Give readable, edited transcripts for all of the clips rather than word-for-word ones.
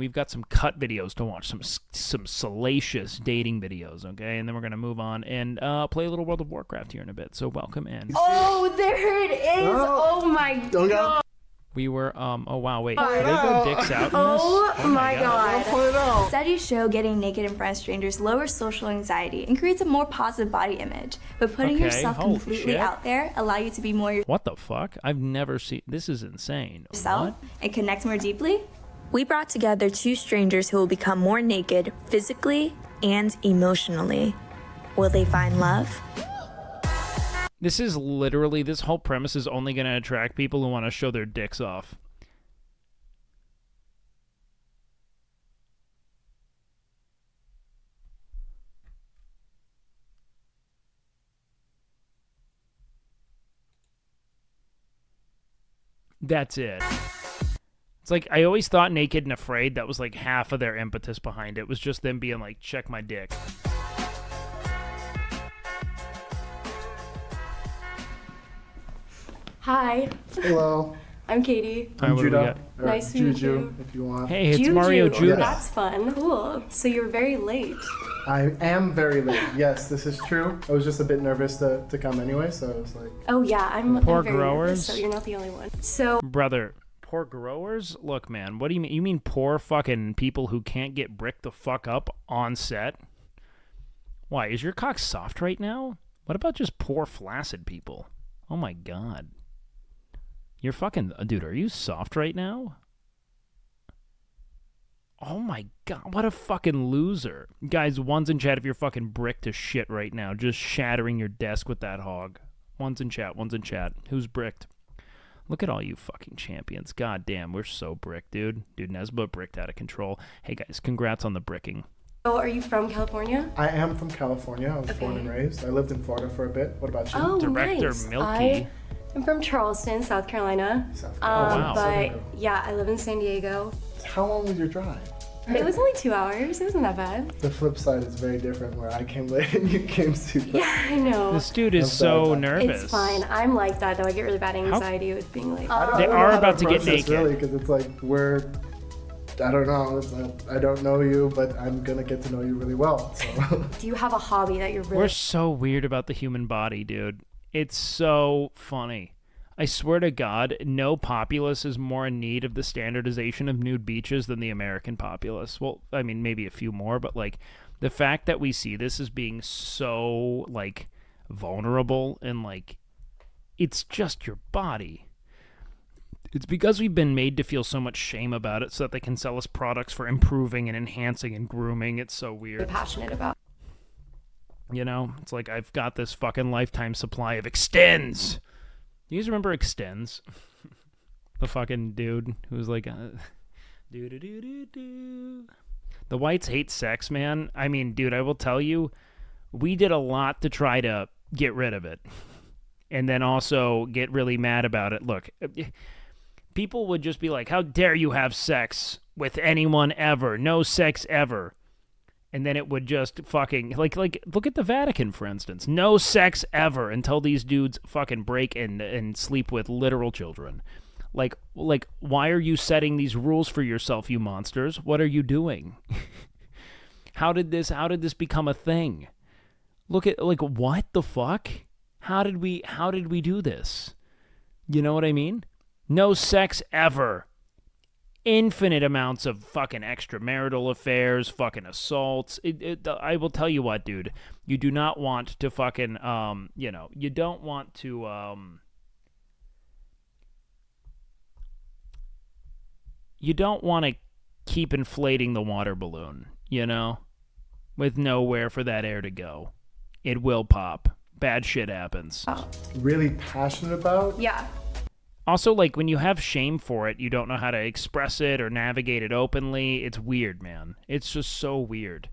we've got some cut videos to watch, some salacious dating videos, okay? And then we're going to move on and play a little World of Warcraft here in a bit. So welcome in. Oh, there it is. Oh my god. We were, oh wow, wait. Are there go dicks out in this? Oh my god. Studies show getting naked in front of strangers lowers social anxiety and creates a more positive body image. But putting yourself completely out there allow you to be more What the fuck? I've never seen, this is insane. yourself and connect more deeply. We brought together two strangers who will become more naked physically and emotionally. Will they find love? This is literally, this whole premise is only going to attract people who want to show their dicks off. That's it. It's like, I always thought Naked and Afraid, that was like half of their impetus behind it, was just them being like, check my dick. Hi. Hello. I'm Katie. I'm Judah. Nice to meet Juju, you. if you want. Hey, it's Mario Judah. That's fun. Cool. So you're very late. I am very late. Yes, this is true. I was just a bit nervous to come anyway, so I was like... Oh yeah, I'm Poor very growers. nervous, so you're not the only one. So Brother, poor growers? Look, man, what do you mean? You mean poor fucking people who can't get bricked the fuck up on set? Why, is your cock soft right now? What about just poor flaccid people? Oh my god. You're fucking... Dude, are you soft right now? Oh my god, what a fucking loser. Guys, one's in chat if you're fucking bricked to shit right now. Just shattering your desk with that hog. One's in chat, one's in chat. Who's bricked? Look at all you fucking champions. God damn, we're so bricked, dude. Dude, Nesba bricked out of control. Hey guys, congrats on the bricking. Oh, are you from California? I am from California. I was born and raised. I lived in Florida for a bit. What about you? Oh, Director nice. Milky. I'm from Charleston, South Carolina. South Carolina. wow. But yeah, I live in San Diego. How long was your drive? It was only 2 hours. It wasn't that bad. The flip side is very different, where I came late and you came super. Yeah, I know. This dude is so nervous. It's fine. I'm like that though. I get really bad anxiety with being late. I They don't are know how about to get process naked. Really, because it's like I don't know. I don't know you, but I'm gonna get to know you really well. So. Do you have a hobby that you're really... We're so weird about the human body, dude. It's so funny. I swear to God, no populace is more in need of the standardization of nude beaches than the American populace. Well, I mean, maybe a few more, but, like, the fact that we see this as being so, like, vulnerable and, like, it's just your body. It's because we've been made to feel so much shame about it so that they can sell us products for improving and enhancing and grooming. It's so weird. passionate about. You know, it's like I've got this fucking lifetime supply of Extends. Do you guys remember Extends? The fucking dude who was like, do-do-do-do-do. The whites hate sex, man. I mean, dude, I will tell you, we did a lot to try to get rid of it. And then also get really mad about it. Look, people would just be like, how dare you have sex with anyone ever? No sex ever. And then it would just fucking, like, look at the Vatican, for instance. No sex ever until these dudes fucking break and sleep with literal children. Like, why are you setting these rules for yourself, you monsters? What are you doing? How did this become a thing? Look at, like, what the fuck? How did we do this? You know what I mean? No sex ever. Infinite amounts of fucking extramarital affairs, fucking assaults. I will tell you what, dude. You do not want to fucking, you don't want to, you don't want to keep inflating the water balloon, you know, with nowhere for that air to go. It will pop. Bad shit happens. Really passionate about? Yeah. Also, like, when you have shame for it, you don't know how to express it or navigate it openly. It's weird, man. It's just so weird.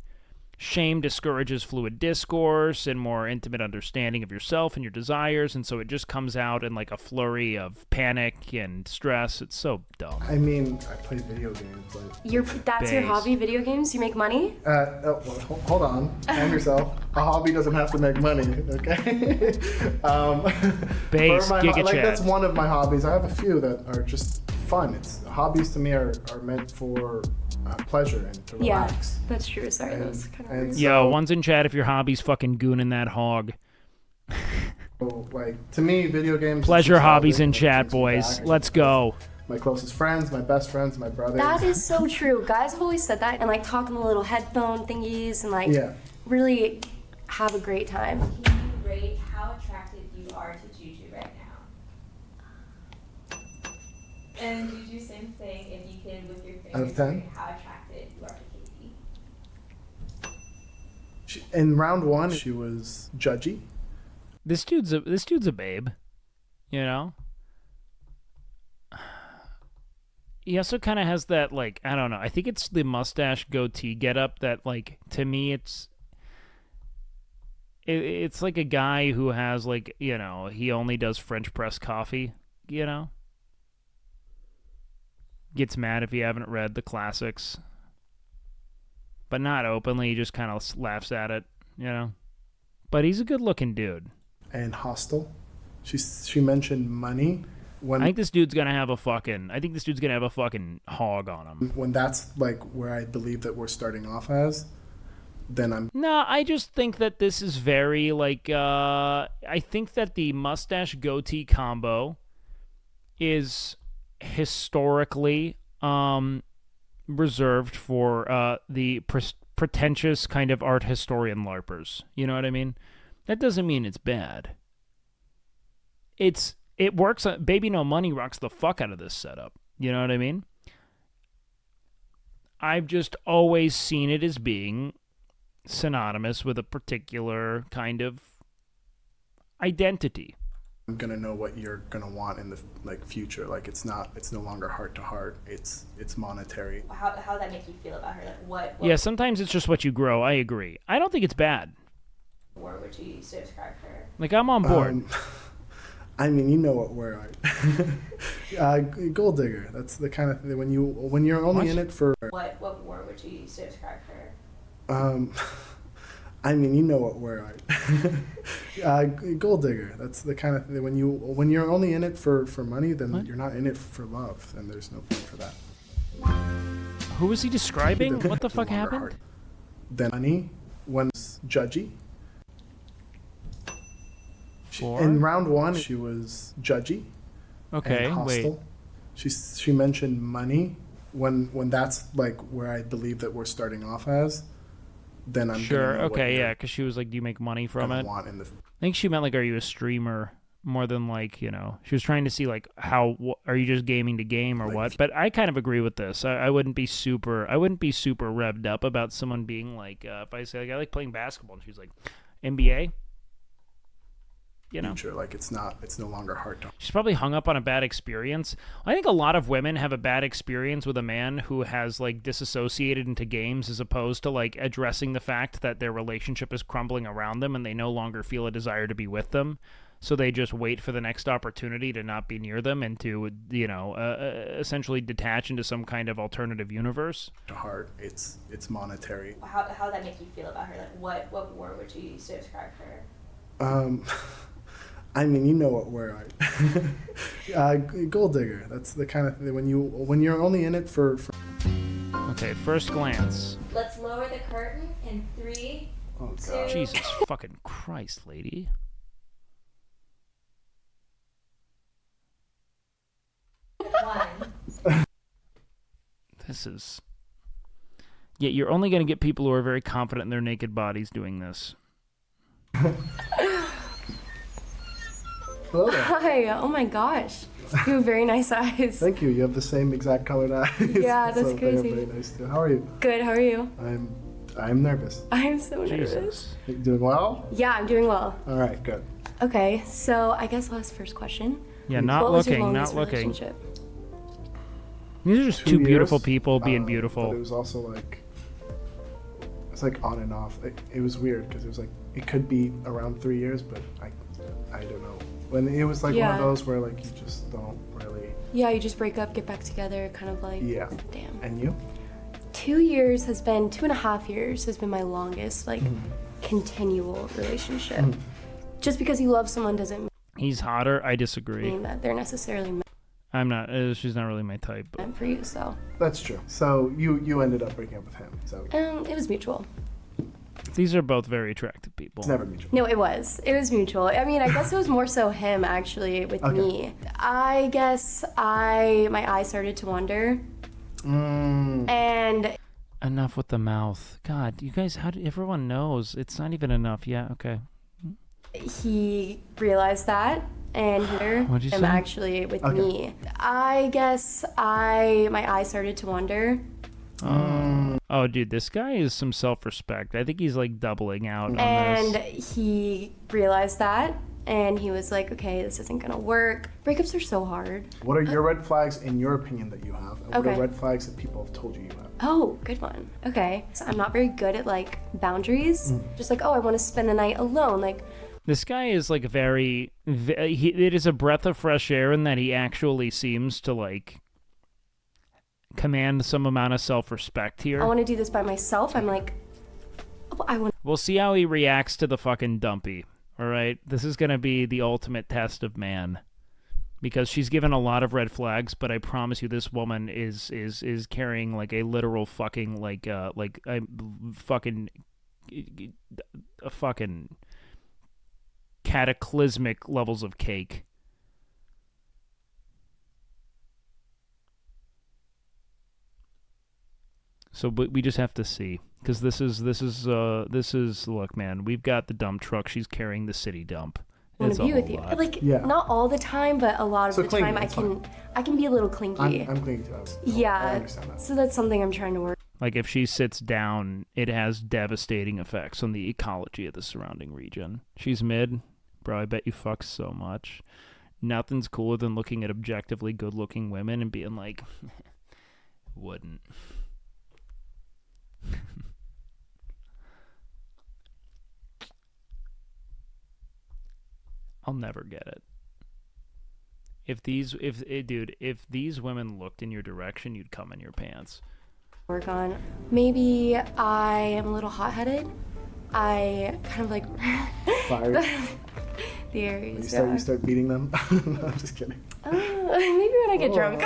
Shame discourages fluid discourse and more intimate understanding of yourself and your desires, and so it just comes out in, like, a flurry of panic and stress. It's so dumb. I mean, I play video games. Like, That's your hobby, video games? You make money? Well, hold on. Calm yourself. A hobby doesn't have to make money, okay? Base, Giga like, Chat. that's one of my hobbies. I have a few that are just fun. Hobbies to me are meant for pleasure and to relax. Yeah, that's true. Sorry, that was kind of weird. Yo, one's in chat if your hobby's fucking gooning that hog. So, like, to me, video games... Pleasure hobbies in chat, boys. Let's go. My closest friends, my best friends, my brothers. That is so true. Guys have always said that, and like talking the little headphone thingies and like really have a great time. Can you rate how attracted you are to Juju right now? And Juju, same thing. If you could, with your fingers, out of 10? rate how attracted you are to Katie. In round 1, she was judgy. This dude's a babe, you know? He also kind of has that, like, I don't know, I think it's the mustache goatee getup that, like, to me it's like a guy who has, like, you know, he only does French press coffee, you know? Gets mad if you haven't read the classics. But not openly, he just kind of laughs at it, you know? But he's a good-looking dude. And hostile. She mentioned money. I think this dude's gonna have a fucking hog on him. When that's like where I believe that we're starting off as, then I'm... No, I just think that this is very, like, I think that the mustache-goatee combo is historically reserved for the pretentious kind of art historian LARPers. You know what I mean? That doesn't mean it's bad. It works. Baby No Money rocks the fuck out of this setup. You know what I mean? I've just always seen it as being synonymous with a particular kind of identity. I'm gonna know what you're gonna want in the future. Like it's no longer heart to heart. It's monetary. How that make you feel about her? Like what? Yeah, sometimes it's just what you grow. I agree. I don't think it's bad. Or would you describe her? Like I'm on board. I mean, you know what word gold digger. That's the kind of thing when you're only in it for. What war would you describe her? I mean, you know what word gold digger. That's the kind of thing when you're only in it for money, then you're not in it for love, and there's no point for that. Who was he describing? What the fuck happened? Then money when it's judgy. In round 1, she was judgy. Okay, and hostile. Wait. She mentioned money when that's like where I believe that we're starting off as. Then I'm sure. Okay, yeah, because she was like, "Do you make money from it?" I think she meant like, "Are you a streamer?" More than like, you know, she was trying to see like how are you just gaming to game or like, what? But I kind of agree with this. I wouldn't be super revved up about someone being like, if I say like I like playing basketball, and she's like, NBA. You know, future. Like it's no longer hard to. She's probably hung up on a bad experience. I think a lot of women have a bad experience with a man who has like disassociated into games as opposed to like addressing the fact that their relationship is crumbling around them and they no longer feel a desire to be with them. So they just wait for the next opportunity to not be near them and to, you know, essentially detach into some kind of alternative universe. To heart, it's monetary. How that make you feel about her? Like what war would you describe her? I mean, you know what word gold digger. That's the kind of thing when you're only in it for. Okay, first glance. Let's lower the curtain in 3, 2. Jesus fucking Christ, lady. This is. Yeah, you're only going to get people who are very confident in their naked bodies doing this. Hello. Hi. Oh my gosh. You have very nice eyes. Thank you. You have the same exact colored eyes. Yeah, that's crazy. Very nice too. How are you? Good. How are you? I'm nervous. I'm so nervous. Jesus. You doing well? Yeah, I'm doing well. All right, good. Okay, so I guess I'll ask first question. Yeah, What was your not longest looking. relationship? These are just 2 two beautiful years, people being But beautiful. it was also like it's like on and off. It was weird because it was like it could be around 3 years, but I don't know. When it was like one of those where like you just don't really. Yeah, you just break up, get back together, kind of like. Yeah. Damn. And you? 2.5 years has been my longest like continual relationship. Just because you love someone doesn't He's hotter. I disagree. mean that they're necessarily. I'm not. She's not really my type. But. I'm for you, so. That's true. So you ended up breaking up with him. So. It was mutual. These are both very attractive people. It's never mutual. No, it was. It was mutual. I mean, I guess it was more so him actually with me. I guess my eyes started to wander. And enough with the mouth. God, you guys, everyone knows it's not even enough. Yeah, okay. He realized that, and What'd you him say? actually with me. I guess my eyes started to wander. Oh, dude, this guy is some self-respect. I think he's like doubling out on this. And he realized that, and he was like, okay, this isn't gonna work. Breakups are so hard. What are your red flags in your opinion that you have? And what are red flags that people have told you have? Oh, good one. Okay. So I'm not very good at like boundaries. Just like, oh, I want to spend the night alone. Like, this guy is like it is a breath of fresh air in that he actually seems to like command some amount of self-respect here. I want to do this by myself. I'm like, oh, I want. We'll see how he reacts to the fucking dumpy. All right, this is gonna be the ultimate test of man, because she's given a lot of red flags, but I promise you, this woman is carrying like a literal fucking a fucking cataclysmic levels of cake. So, but we just have to see, because this is look, man, we've got the dump truck. She's carrying the city dump. I want to be with you. Like, not all the time, but a lot of the time, I can be a little clingy. I'm clingy too. I understand that. So that's something I'm trying to work. Like, if she sits down, it has devastating effects on the ecology of the surrounding region. She's mid, bro. I bet you fuck so much. Nothing's cooler than looking at objectively good-looking women and being like, wouldn't. I'll never get it. If these women looked in your direction, you'd come in your pants. Work on. Maybe I am a little hot-headed. I kind of like Fired. The Aries. You start beating them. No, I'm just kidding. Maybe when I get drunk.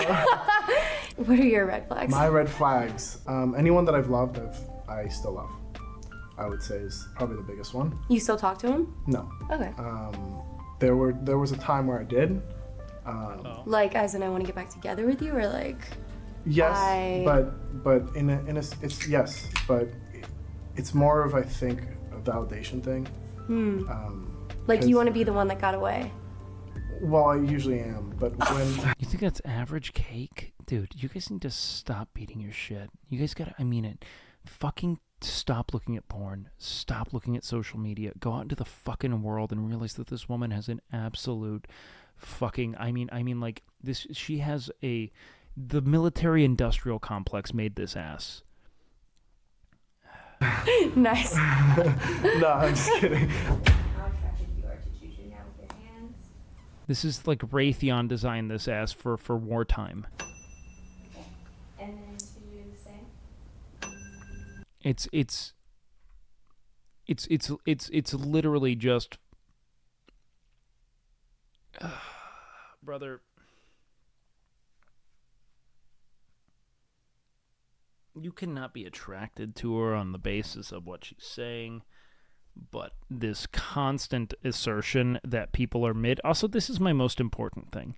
What are your red flags? My red flags. Anyone that I've loved, I still love. I would say is probably the biggest one. You still talk to him? No. Okay. There was a time where I did. Like, as in, I want to get back together with you, or like. Yes, but in a it's yes, but it's more of, I think, a validation thing. Like, you want to be the one that got away. Well, I usually am, but when you think that's average cake, dude, you guys need to stop beating your shit. You guys gotta, I mean it, fucking stop looking at porn. Stop looking at social media. Go out into the fucking world and realize that this woman has an absolute fucking, I mean like this. She has the military-industrial complex made this ass. Nice. No, I'm just kidding. This is like Raytheon designed this ass for wartime. Okay. And then to do the same. It's literally just brother. You cannot be attracted to her on the basis of what she's saying, but this constant assertion that people are mid. Also, this is my most important thing.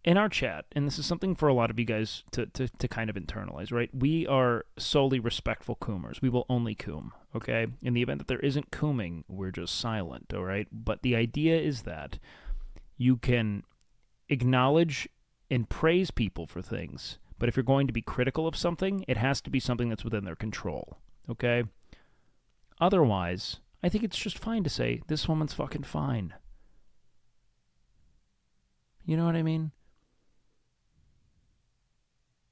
In our chat, and this is something for a lot of you guys to kind of internalize, right? We are solely respectful coomers. We will only coom, okay? In the event that there isn't cooming, we're just silent, all right? But the idea is that you can acknowledge and praise people for things, but if you're going to be critical of something, it has to be something that's within their control, okay? Otherwise, I think it's just fine to say, this woman's fucking fine. You know what I mean?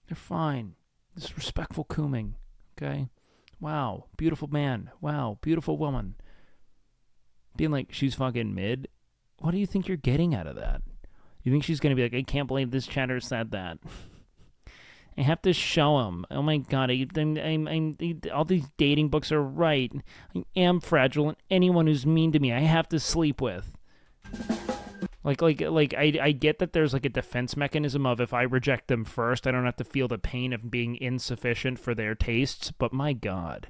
They're fine. This is respectful cooming, okay? Wow, beautiful man. Wow, beautiful woman. Being like, she's fucking mid? What do you think you're getting out of that? You think she's going to be like, I can't believe this chatter said that. I have to show him. Oh my god, all these dating books are right. I am fragile, and anyone who's mean to me, I have to sleep with. I get that there's like a defense mechanism of if I reject them first, I don't have to feel the pain of being insufficient for their tastes. But my God,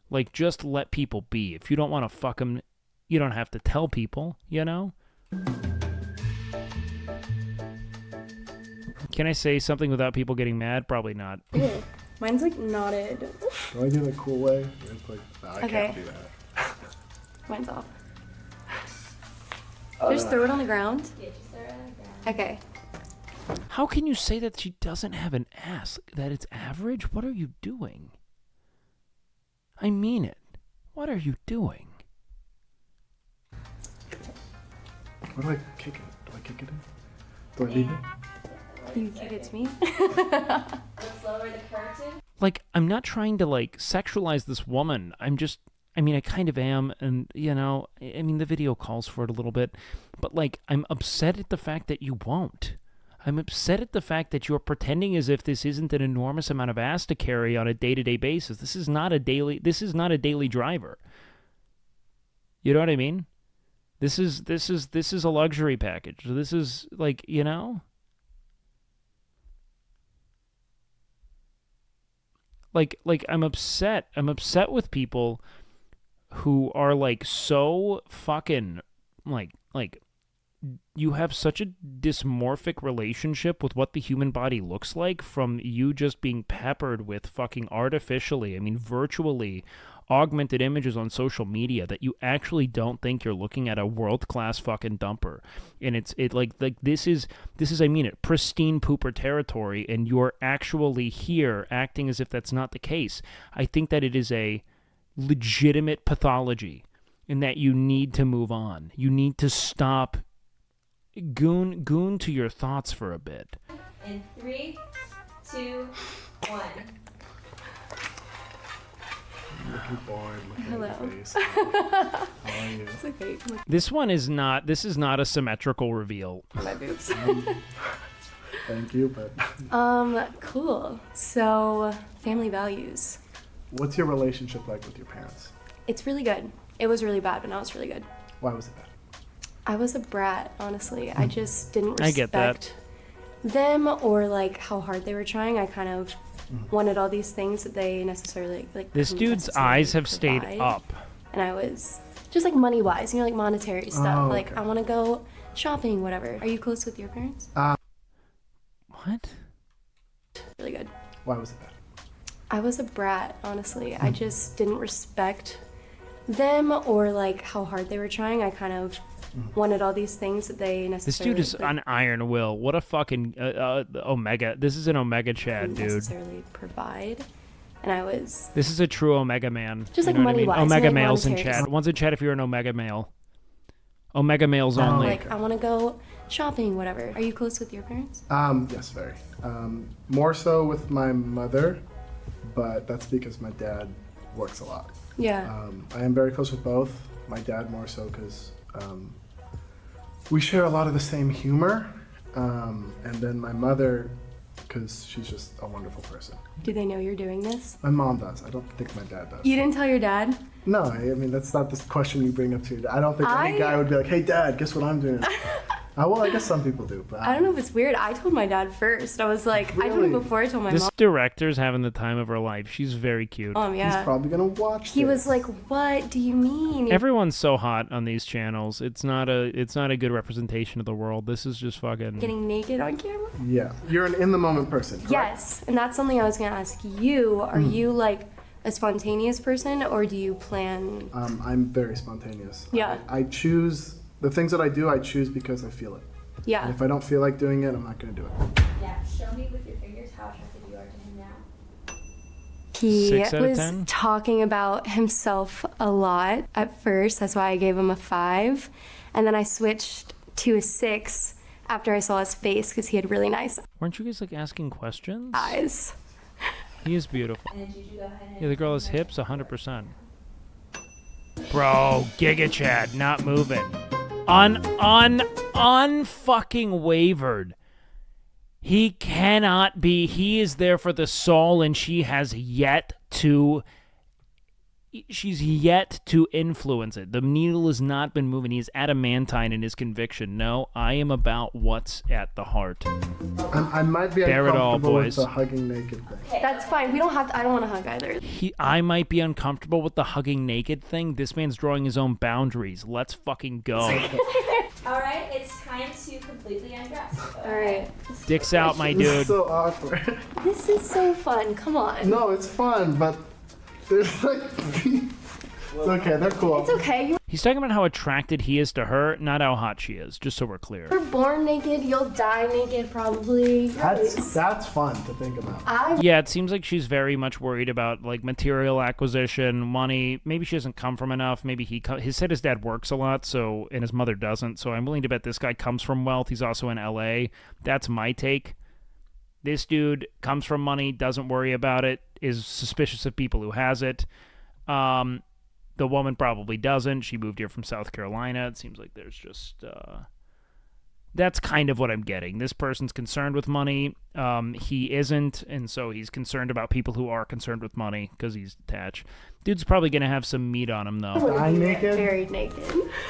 like, just let people be. If you don't want to fuck them, you don't have to tell people, you know? Can I say something without people getting mad? Probably not. Ew. Mine's like knotted. Do I do it the cool way? It's like, no, I can't do that. Mine's off. Just throw it on the ground? Yeah, just throw it on the ground. Okay. How can you say that she doesn't have an ass? That it's average? What are you doing? I mean it. What are you doing? What do I kick it? Do I kick it in? Do I leave it? You kick it to me? Let's lower the curtain. Like, I'm not trying to, like, sexualize this woman. I mean, I kind of am, and, you know, I mean, the video calls for it a little bit, but, like, I'm upset at the fact that you won't. I'm upset at the fact that you're pretending as if this isn't an enormous amount of ass to carry on a day-to-day basis. This is not a daily driver. You know what I mean? This is a luxury package. This is, like, you know? Like I'm upset. I'm upset with people who are like so fucking like you have such a dysmorphic relationship with what the human body looks like from you just being peppered with fucking artificially, I mean virtually augmented images on social media that you actually don't think you're looking at a world-class fucking dumper. And it's like this is I mean it, pristine pooper territory, and you're actually here acting as if that's not the case. I think that it is a legitimate pathology and that you need to move on. You need to stop goon to your thoughts for a bit. In 3, 2, 1. Looking forward, looking Hello. at your face. How are you? It's okay. Look This is not a symmetrical reveal. at my boobs. Thank you, but Cool. So, family values. what's your relationship like with your parents? It's really good. It was really bad, but now it's really good. Why was it bad? I was a brat, honestly. I just didn't I get that. respect them or like how hard they were trying. I kind of wanted all these things that they necessarily like. This couldn't dude's necessarily eyes have stayed provide. up. And I was just like money wise, you know, like monetary stuff. Oh, Like okay. I want to go shopping, whatever. Are you close with your parents? What? Really good. Why was it bad? I was a brat, honestly. I just didn't respect them or like how hard they were trying. I kind of wanted all these things that they This necessarily dude is like, an iron will. What a fucking Omega. This is an Omega Chad, couldn't dude. necessarily provide. And I was This is a true Omega man. Just You like know what I mean? money-wise, Omega like males in monetary chat. stuff. One's in chat if you're an Omega male. Omega males only. like, I want to go shopping, whatever. Are you close with your parents? Yes, very. More so with my mother, but that's because my dad works a lot. Yeah. I am very close with both. My dad more so because we share a lot of the same humor, and then my mother because she's just a wonderful person. Do they know you're doing this? My mom does. I don't think my dad does. You didn't tell your dad? No, I mean that's not the question you bring up to your dad. I don't think any guy would be like, "Hey, Dad, guess what I'm doing?" Well, I guess some people do, but I don't know if it's weird. I told my dad first. I was like, I told him Really? before I told my This mom. director's having the time of her life. She's very cute. Yeah. He's probably gonna watch. He was this. like, "What do you mean?" Everyone's so hot on these channels. It's not a good representation of the world. This is just fucking. Getting naked on camera? Yeah, you're an in the moment person. Correct? Yes, and that's something I was gonna ask you. Are you like a spontaneous person, or do you plan? I'm very spontaneous. Yeah. I choose the things that I do. I choose because I feel it. Yeah. And if I don't feel like doing it, I'm not gonna do it. Yeah, show me with your fingers how attracted you are to him now. He 6 out of was 10? talking about himself a lot at first. That's why I gave him a 5, and then I switched to a 6 after I saw his face because he had really nice Weren't you guys like asking questions? eyes. He is beautiful. And did you go ahead and Yeah, the girl has hips 100%. Bro, Giga Chad, not moving. Unfucking wavered. He cannot be. He is there for the soul, and she has yet to she's yet to influence it. The needle has not been moving. He's adamantine in his conviction. No, I am about what's at the heart. I might be Bear it all, uncomfortable boys. with the hugging naked thing. That's fine. We don't have to, I don't want to hug either. I might be uncomfortable with the hugging naked thing. This man's drawing his own boundaries. Let's fucking go. All right, it's time to completely undress. All right. Dicks out, my This is dude. so awkward. This is so fun. Come on. No, it's fun, but there's like... It's okay, they're cool. It's okay. You He's talking about how attracted he is to her, not how hot she is, just so we're clear. were born naked. You'll die naked, probably. That's fun to think about. Yeah, it seems like she's very much worried about like material acquisition, money. Maybe she doesn't come from enough. Maybe he said his dad works a lot, so and his mother doesn't. So I'm willing to bet this guy comes from wealth. He's also in LA. That's my take. This dude comes from money, doesn't worry about it, is suspicious of people who has it. The woman probably doesn't. She moved here from South Carolina. It seems like there's just... that's kind of what I'm getting. This person's concerned with money. He isn't, and so he's concerned about people who are concerned with money because he's attached. Dude's probably going to have some meat on him, though. I'm naked? Very naked.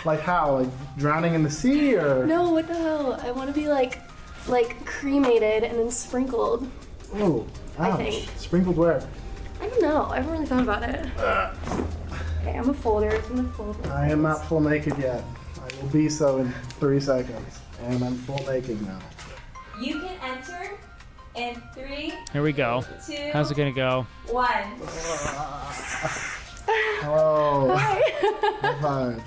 Like how? Like drowning in the sea, or...? No, what the hell? I want to be like cremated and then sprinkled. Oh, I ouch. think. Sprinkled where? I don't know. I haven't really thought about it. Okay, I'm a folder. I'm gonna fold. I am not full naked yet. I will be so in 3 seconds. And I'm full naked now. You can enter in 3, Here we go. 2, How's it going to go? 1. Hello. Hi. High five.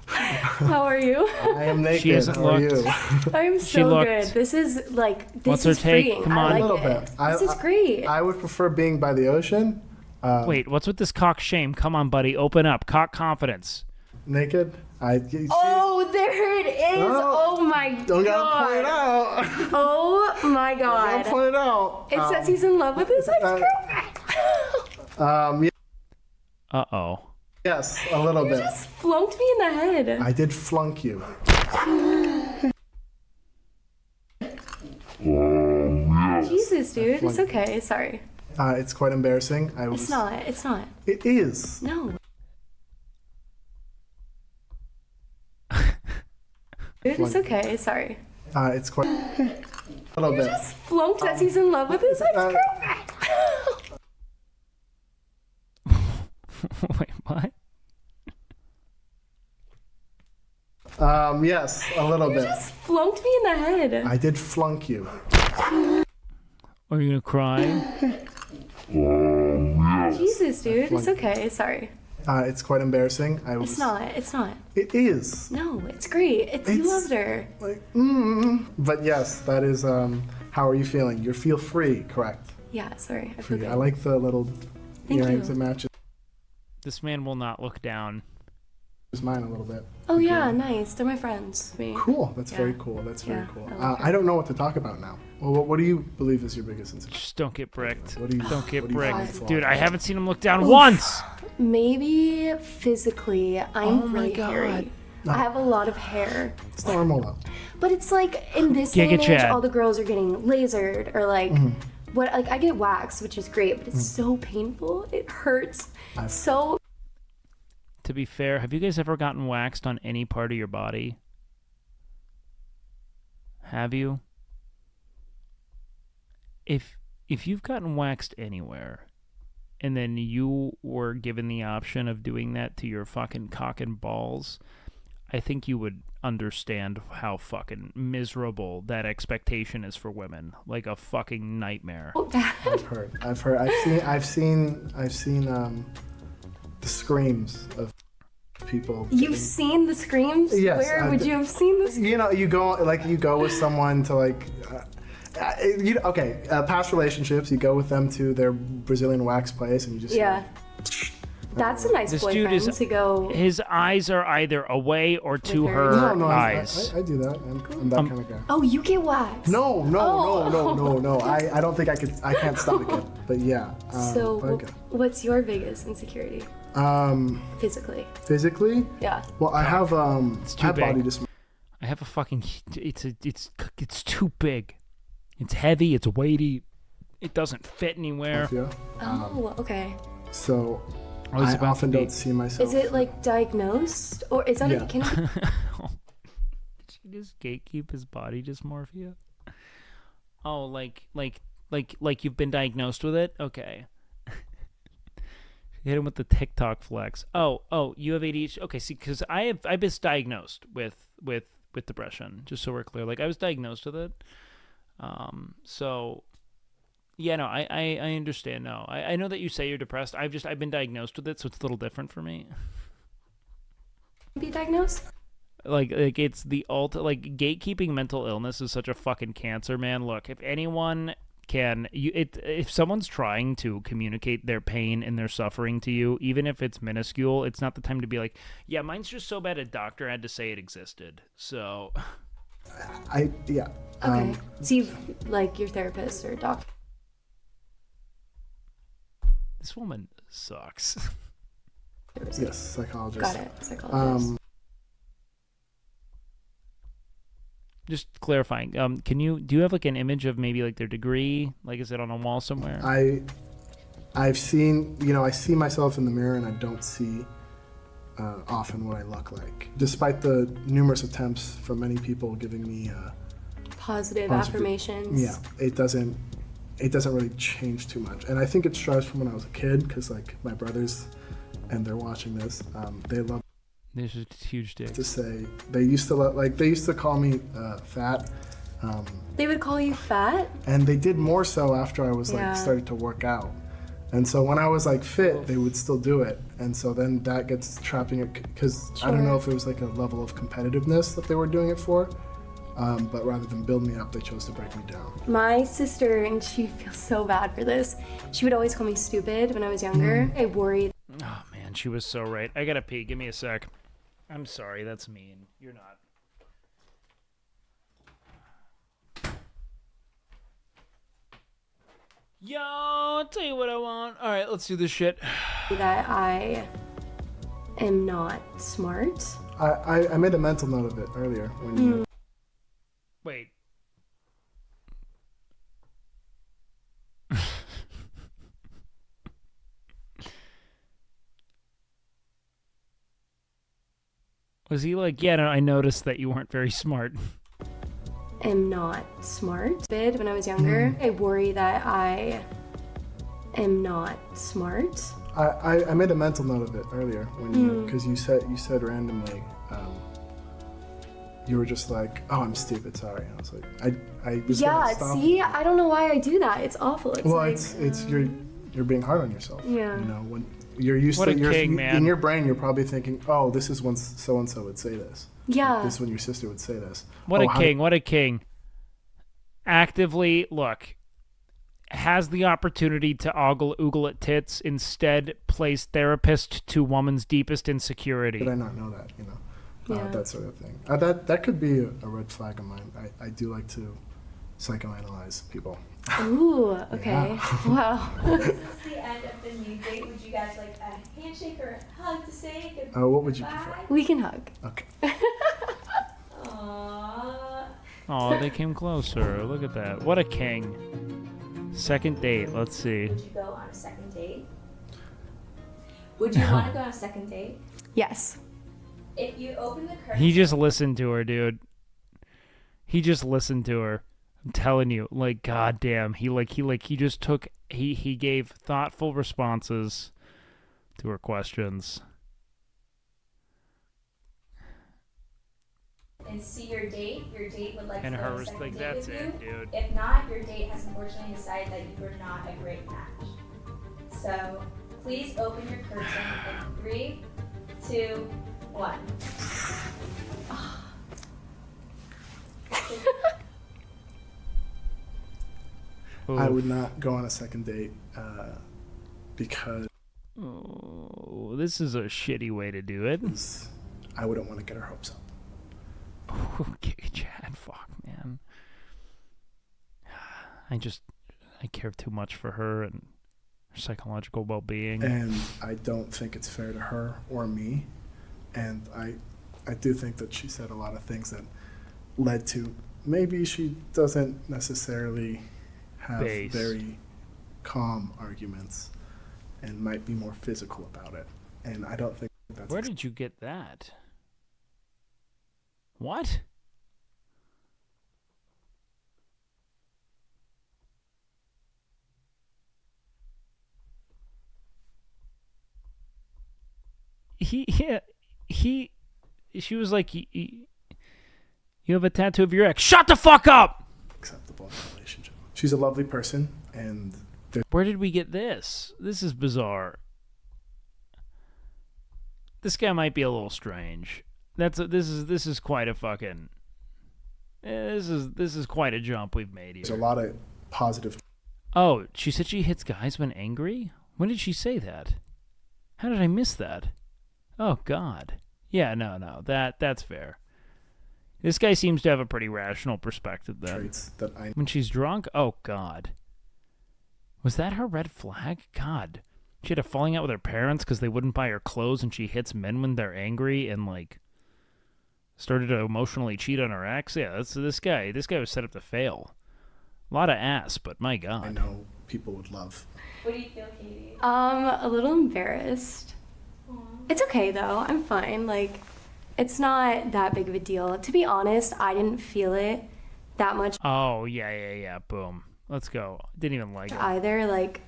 How are you? I am naked. She hasn't How are looked. you? I'm She so looked. good. This is like this What's her is take? freeing. Come I on. like A little it. bit. This is great. I would prefer being by the ocean. Wait, what's with this cock shame? Come on, buddy. Open up. Cock confidence. Naked. You see, Oh, there it is! Oh. Oh my don't gotta point it god! out. Oh my Don't god! point it out. It says he's in love with his ex-girlfriend. Uh-oh. Yes, a little bit. Just flunked me in the head. I did flunk you. Jesus, dude. It's okay. Sorry. It's quite embarrassing. It's not. It's not. It is. No. Dude, it's okay. Sorry. It's quite a little bit. Just flunked says he's in love with his ex-girlfriend. Wait, what? Yes, a little bit. Just flunked me in the head. I did flunk you. Are you going to cry? Jesus, dude. It's okay. Sorry. It's quite embarrassing. It's not. It's not. It is. No, it's great. You loved her. Like, But yes, that is. How are you feeling? You feel free, correct? Yeah, sorry. I feel good. I like the little Thank earrings you. that matches This man will not look down. mine a little bit. Oh yeah, nice. They're my friends. Me. Cool. That's Yeah. very cool. That's very Yeah, cool. I like I don't know what to talk about now. Well, what do you believe is your biggest insecurity? Just don't get bricked. What do you Don't get what do you bricked. find flaw? Dude, I haven't seen him look down once! Maybe physically, I'm Oh my really God. hairy. I have a lot of hair. It's normal though. But it's like in this day Giga and age, Chad. all the girls are getting lasered or like what I get waxed, which is great, but it's so painful. It hurts so. To be fair, have you guys ever gotten waxed on any part of your body? Have you? If you've gotten waxed anywhere, and then you were given the option of doing that to your fucking cock and balls, I think you would understand how fucking miserable that expectation is for women. Like a fucking nightmare. I've heard. I've seen the screams of people. You've seen the screams? Yes, Where would you have seen the screams? You know, you go with someone to like. Past relationships, you go with them to their Brazilian wax place, and you just Yeah. That's a nice This dude boyfriend is- to go. His eyes are either away or to her. her No, eyes. I do that. I'm that kind of guy. Oh, you get waxed. No. Oh. I don't think I can't stomach it. But yeah. So, okay. what's your biggest insecurity? Physically. Physically, Yeah. well, I have too I have body big. dysmorphia. I have a fucking. It's too big. It's heavy. It's weighty. It doesn't fit anywhere. Oh, okay. So, I often don't see myself. Is it like diagnosed, or is that Yeah. Can Did she just gatekeep his body dysmorphia? Oh, like you've been diagnosed with it? Okay. Hit him with the TikTok flex. Oh, you have ADHD. Okay, see, because I was diagnosed with depression. Just so we're clear, like I was diagnosed with it. So yeah, no, I understand. No, I know that you say you're depressed. I've been diagnosed with it, so it's a little different for me. be diagnosed? Like it's the like gatekeeping mental illness is such a fucking cancer, man. Look, if anyone can if someone's trying to communicate their pain and their suffering to you, even if it's minuscule, it's not the time to be like, yeah, mine's just so bad a doctor had to say it existed. So yeah. Okay. So you've like your therapist or doctor. This woman sucks. Yes, psychologist. Got it. Psychologist. Just clarifying. Do you have like an image of maybe like their degree? Like, is it on a wall somewhere? I've seen, I see myself in the mirror and I don't see often what I look like, despite the numerous attempts from many people giving me positive affirmations. Yeah, it doesn't really change too much, and I think it starts from when I was a kid, because like my brothers, and they're watching this, they love. There's a huge dick. To say they used to call me fat. They would call you fat? And they did more so after I was started to work out. And so when I was like fit, they would still do it. And so then that gets trapping it, because I don't know if it was like a level of competitiveness that they were doing it for, but rather than build me up, they chose to break me down. My sister, and she feels so bad for this, she would always call me stupid when I was younger. I worried. Oh man, she was so right. I gotta pee. Give me a sec. I'm sorry, that's mean. You're not. Yo, I'll tell you what I want. All right, let's do this shit. That I am not smart. I made a mental note of it earlier when you... Wait. Was he like, yeah, no, I noticed that you weren't very smart. Am not smart. When I was younger, I worry that I am not smart. I made a mental note of it earlier when you, because you said randomly, you were just like, oh, I'm stupid, sorry. I was like, I was gonna stop. See, I don't know why I do that. It's awful. It's well, like, it's you're being hard on yourself. Yeah. You know, when you're used what to a king, man. In your brain, you're probably thinking, oh, this is when so and so would say this. Yeah. Like, this is when your sister would say this. What a king! What a king! Actively has the opportunity to oogle at tits, instead plays therapist to woman's deepest insecurity. Did I not know that? Yeah. That sort of thing. That could be a red flag of mine. I do like to psychoanalyze people. Ooh, okay. Yeah. Wow. This is the end of the new date. Would you guys like a handshake or a hug to say goodbye? What would you prefer? We can hug. Okay. Aww. Oh, they came closer. Look at that. What a king. Second date. Let's see. Would you go on a second date? Would you want to go on a second date? Yes. If you open the curtain. He just listened to her, dude. He just listened to her. I'm telling you, like, goddamn, he just took, he gave thoughtful responses to her questions. And see your date would like And to go on her a was second like, date that's with it, you. dude. If not, your date has unfortunately decided that you were not a great match. So please open your curtain in 3, 2, 1. I would not go on a second date because Oh, this is a shitty way to do it. I wouldn't want to get her hopes up. Okay, Chad, fuck, man. I care too much for her and her psychological well-being. And I don't think it's fair to her or me. And I do think that she said a lot of things that led to maybe she doesn't necessarily have very calm arguments. and might be more physical about it. And I don't think that's... Where did you get that? What? She was like, you have a tattoo of your ex. Shut the fuck up! Acceptable in a relationship. She's a lovely person, and... Where did we get this? This is bizarre. This guy might be a little strange. This is quite a fucking... This is quite a jump we've made here. There's a lot of positive... Oh, she said she hits guys when angry? When did she say that? How did I miss that? Oh, God. Yeah, no, that's fair. This guy seems to have a pretty rational perspective then. Traits that I... When she's drunk? Oh, God. Was that her red flag? God. She had a falling out with her parents because they wouldn't buy her clothes, and she hits men when they're angry and, like, started to emotionally cheat on her ex? Yeah, that's this guy. This guy was set up to fail. A lot of ass, but my God. I know people would love. What do you feel, Katie? A little embarrassed. Aww. It's okay, though. I'm fine. Like, it's not that big of a deal. To be honest, I didn't feel it that much. Oh, yeah. Boom. Let's go. Didn't even like it. Either. Like,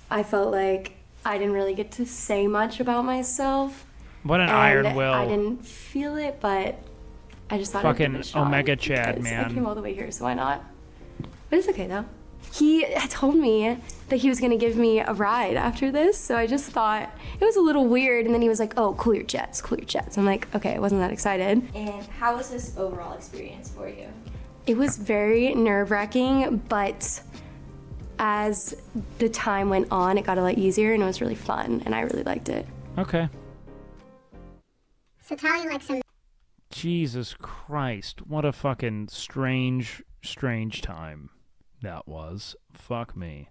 I felt like I didn't really get to say much about myself. What an iron will. I didn't feel it, but I just thought fucking I'd give it a shot Omega Chad, man. I came all the way here, so why not? But it's okay, though. He told me that he was going to give me a ride after this, so I just thought it was a little weird, and then he was like, oh, cool your jets. I'm like, okay, I wasn't that excited. And how was this overall experience for you? It was very nerve-wracking, but as the time went on, it got a lot easier, and it was really fun, and I really liked it. Okay. So Tally likes him. Jesus Christ. What a fucking strange time that was. Fuck me.